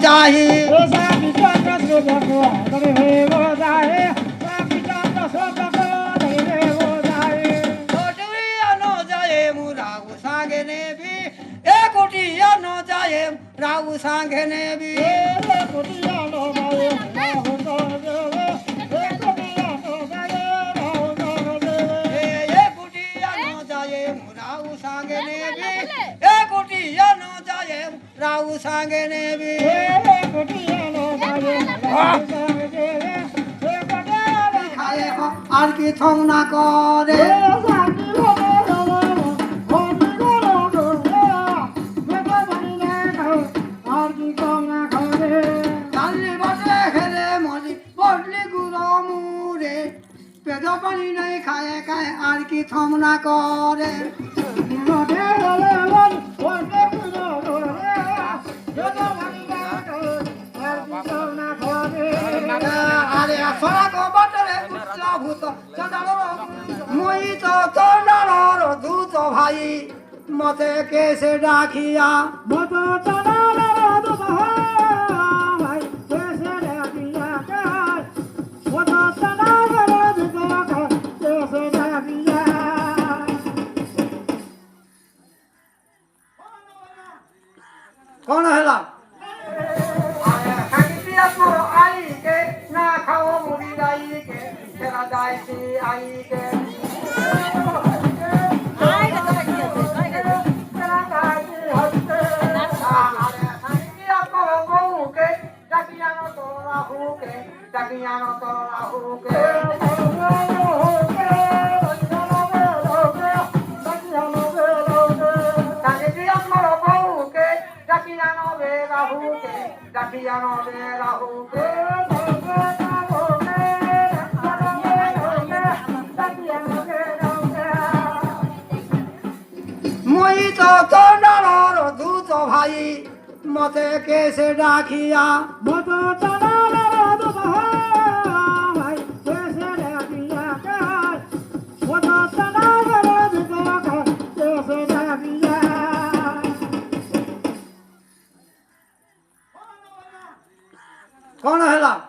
जाही राहू सांगेने भी राहू सांगेने भी আর কি থং না করে পেট পানি নাই খায় খায় আর কি থম না করে আরে সরাক বাটরে ভূত মই তো তোর দূত ভাই মতে কেসে ডাকিয়া মত कौन है ला आई के ना खाओ मुड़ी आई के तेरा दाई आई के মই তো তোর দূত ভাই মতে কেসে ডাকিয়া মত कौन है ला